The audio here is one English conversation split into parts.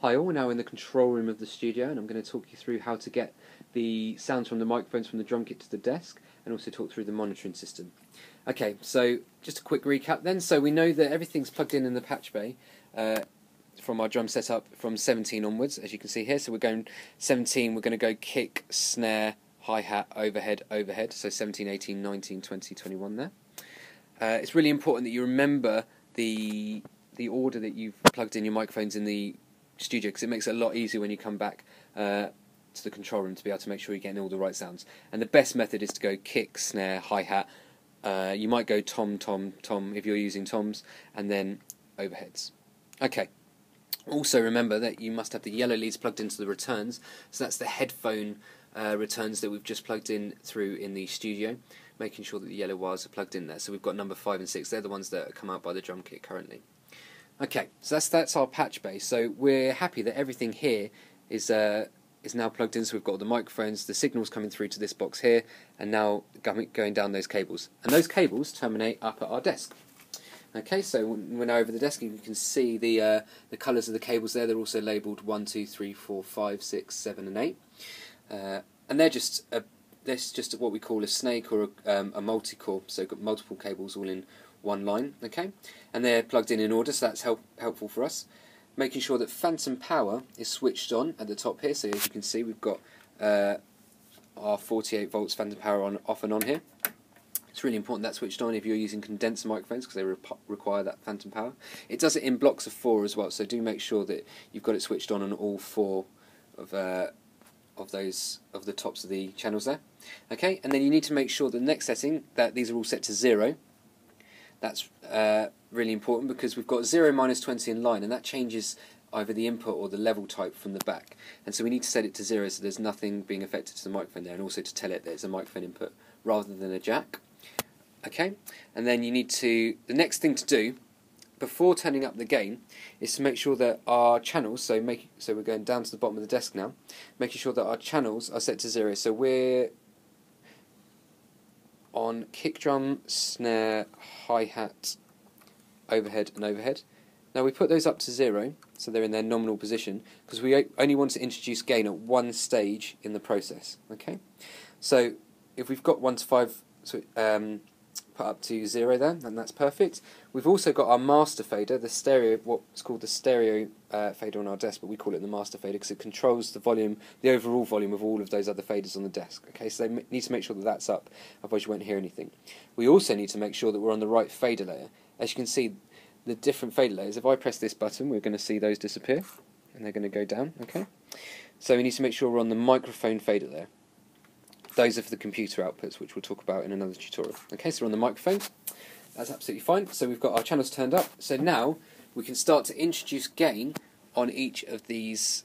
Hi all, we're now in the control room of the studio and I'm going to talk you through how to get the sounds from the microphones from the drum kit to the desk and also talk through the monitoring system. Okay, so just a quick recap then. So we know that everything's plugged in the patch bay from our drum setup from 17 onwards, as you can see here. So we're going 17, we're going to go kick, snare, hi-hat, overhead, overhead. So 17, 18, 19, 20, 21 there. It's really important that you remember the order that you've plugged in your microphones in the studio, because it makes it a lot easier when you come back to the control room to be able to make sure you're getting all the right sounds. And the best method is to go kick, snare, hi-hat. You might go tom, tom, tom if you're using toms, and then overheads. Okay. Also remember that you must have the yellow leads plugged into the returns. So that's the headphone returns that we've just plugged in through in the studio, making sure that the yellow wires are plugged in there. So we've got number 5 and 6. They're the ones that come out by the drum kit currently. Okay, so that's our patch bay. So we're happy that everything here is now plugged in. So we've got all the microphones, the signals coming through to this box here, and now going down those cables. And those cables terminate up at our desk. Okay, so we're now over the desk, and you can see the colours of the cables there. They're also labelled 1, 2, 3, 4, 5, 6, 7, and 8, and they're just what we call a snake or a multi-core. So we've got multiple cables all in one line, okay, and they're plugged in order, so that's helpful for us. Making sure that phantom power is switched on at the top here. So as you can see, we've got our 48 volts phantom power off and on here. It's really important that's switched on if you're using condenser microphones, because they require that phantom power. It does it in blocks of 4 as well, so do make sure that you've got it switched on all 4 of the tops of the channels there. Okay, and then you need to make sure the next setting that these are all set to 0. That's really important, because we've got 0, minus 20 in line, and that changes either the input or the level type from the back. And so we need to set it to 0 so there's nothing being affected to the microphone there, and also to tell it that it's a microphone input rather than a jack. Okay, and then you need to, the next thing to do before turning up the gain is to make sure that our channels, so we're going down to the bottom of the desk now, making sure that our channels are set to 0. So we're on kick drum, snare, hi-hat, overhead and overhead. Now we put those up to 0, so they're in their nominal position, because we only want to introduce gain at one stage in the process. Okay, so if we've got 1 to 5 put up to 0 there, and that's perfect. We've also got our master fader, the stereo, what's called the stereo fader on our desk, but we call it the master fader because it controls the volume, the overall volume of all of those other faders on the desk. Okay, so they need to make sure that that's up, otherwise you won't hear anything. We also need to make sure that we're on the right fader layer. As you can see, the different fader layers, if I press this button, we're going to see those disappear, and they're going to go down. Okay, so we need to make sure we're on the microphone fader layer. Those are for the computer outputs, which we'll talk about in another tutorial. Okay, so we're on the microphone. That's absolutely fine. So we've got our channels turned up. So now we can start to introduce gain on each of these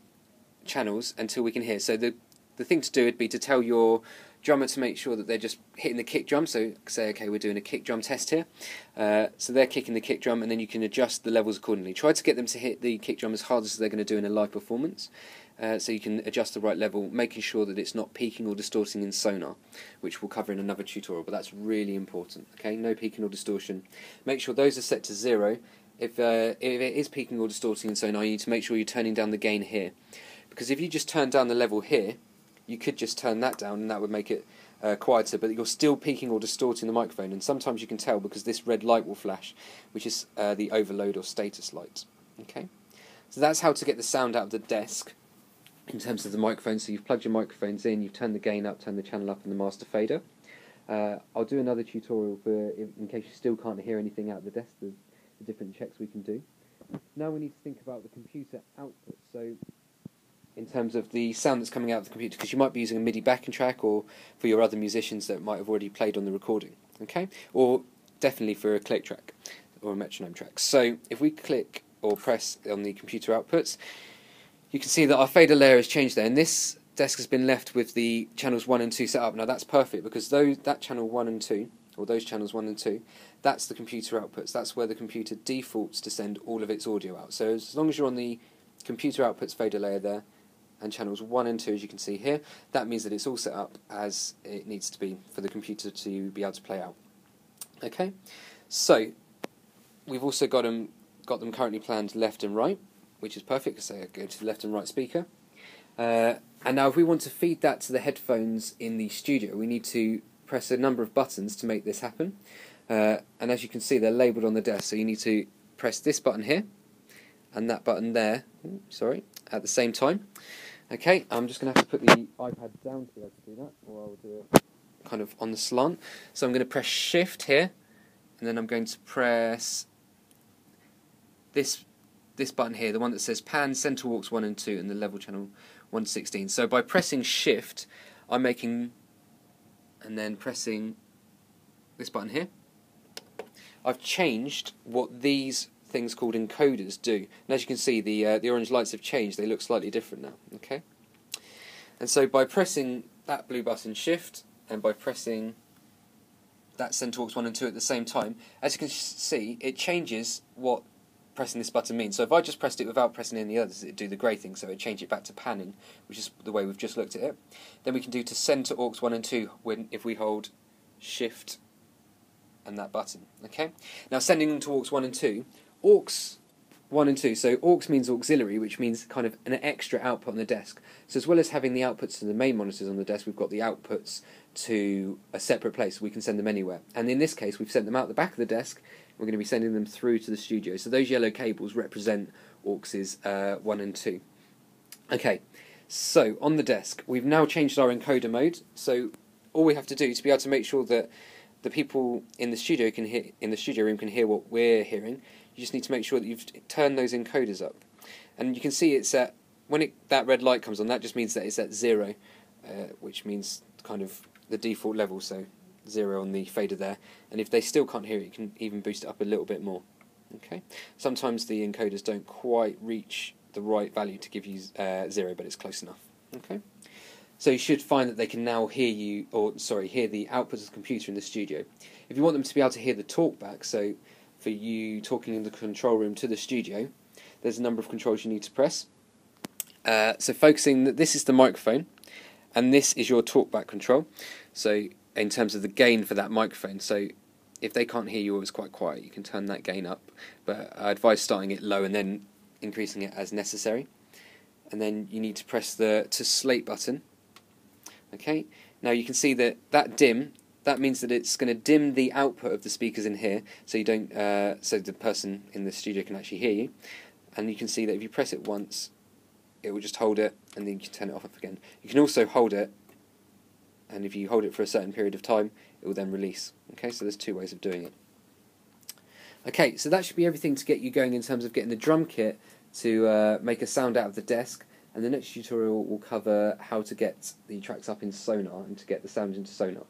channels until we can hear. So the thing to do would be to tell your drummer to make sure that they're just hitting the kick drum. So say, okay, we're doing a kick drum test here. So they're kicking the kick drum, and then you can adjust the levels accordingly. Try to get them to hit the kick drum as hard as they're going to do in a live performance. So you can adjust the right level, making sure that it's not peaking or distorting in sonar, which we'll cover in another tutorial, but that's really important. Okay, no peaking or distortion. Make sure those are set to 0. If it is peaking or distorting in sonar, you need to make sure you're turning down the gain here, because if you just turn down the level here, you could just turn that down and that would make it quieter, but you're still peaking or distorting the microphone, and sometimes you can tell because this red light will flash, which is the overload or status light. Okay, so that's how to get the sound out of the desk in terms of the microphone. So you've plugged your microphones in, you've turned the gain up, turned the channel up in the master fader. I'll do another tutorial in case you still can't hear anything out of the desk, the different checks we can do. Now we need to think about the computer output. So in terms of the sound that's coming out of the computer, because you might be using a MIDI backing track, or for your other musicians that might have already played on the recording, okay? Or definitely for a click track or a metronome track. So if we click or press on the computer outputs, you can see that our fader layer has changed there, and this desk has been left with the channels 1 and 2 set up. Now that's perfect, because that channel 1 and 2, or those channels 1 and 2, that's the computer outputs. That's where the computer defaults to send all of its audio out. So as long as you're on the computer outputs fader layer there, and channels 1 and 2, as you can see here, that means that it's all set up as it needs to be for the computer to be able to play out. Okay, so we've also got them currently planned left and right, which is perfect, so I go to the left and right speaker. And now if we want to feed that to the headphones in the studio, we need to press a number of buttons to make this happen. And as you can see, they're labelled on the desk, so you need to press this button here and that button there, at the same time. Okay, I'm just going to have to put the iPad down to be able to do that, or I'll do it kind of on the slant. So I'm going to press Shift here, and then I'm going to press this button here, the one that says Pan, Center Aux 1 and 2, and the level channel 116. So by pressing Shift, I'm making, and then pressing this button here, I've changed what these things called encoders do. And as you can see, the orange lights have changed. They look slightly different now. Okay. And so by pressing that blue button, Shift, and by pressing that Center Aux 1 and 2 at the same time, as you can see, it changes what pressing this button means. So if I just pressed it without pressing any others, it'd do the grey thing, so it'd change it back to panning, which is the way we've just looked at it. Then we can do to Center Aux 1 and 2 if we hold Shift and that button. Okay. Now sending them to Aux 1 and 2, Aux 1 and 2, so Aux means auxiliary, which means kind of an extra output on the desk. So as well as having the outputs to the main monitors on the desk, we've got the outputs to a separate place. We can send them anywhere. And in this case, we've sent them out the back of the desk. We're going to be sending them through to the studio. So those yellow cables represent Auxes 1 and 2. Okay, so on the desk, we've now changed our encoder mode. So all we have to do to be able to make sure that the people in the studio room can hear what we're hearing, you just need to make sure that you've turned those encoders up. And you can see it's at, when that red light comes on, that just means that it's at 0, which means kind of the default level, so 0 on the fader there. And if they still can't hear it, you can even boost it up a little bit more. Okay. Sometimes the encoders don't quite reach the right value to give you 0, but it's close enough. Okay. So you should find that they can now hear you, hear the output of the computer in the studio. If you want them to be able to hear the talkback, so for you talking in the control room to the studio, there's a number of controls you need to press. So focusing that this is the microphone, and this is your talkback control. So in terms of the gain for that microphone, so if they can't hear you or it's quite quiet, you can turn that gain up. But I advise starting it low and then increasing it as necessary. And then you need to press the to slate button. Okay. Now you can see that dim. That means that it's going to dim the output of the speakers in here, so you don't, so the person in the studio can actually hear you. And you can see that if you press it once, it will just hold it, and then you can turn it off again. You can also hold it, and if you hold it for a certain period of time, it will then release. Okay, so there's 2 ways of doing it. Okay, so that should be everything to get you going in terms of getting the drum kit to make a sound out of the desk. And the next tutorial will cover how to get the tracks up in Sonar and to get the sound into Sonar.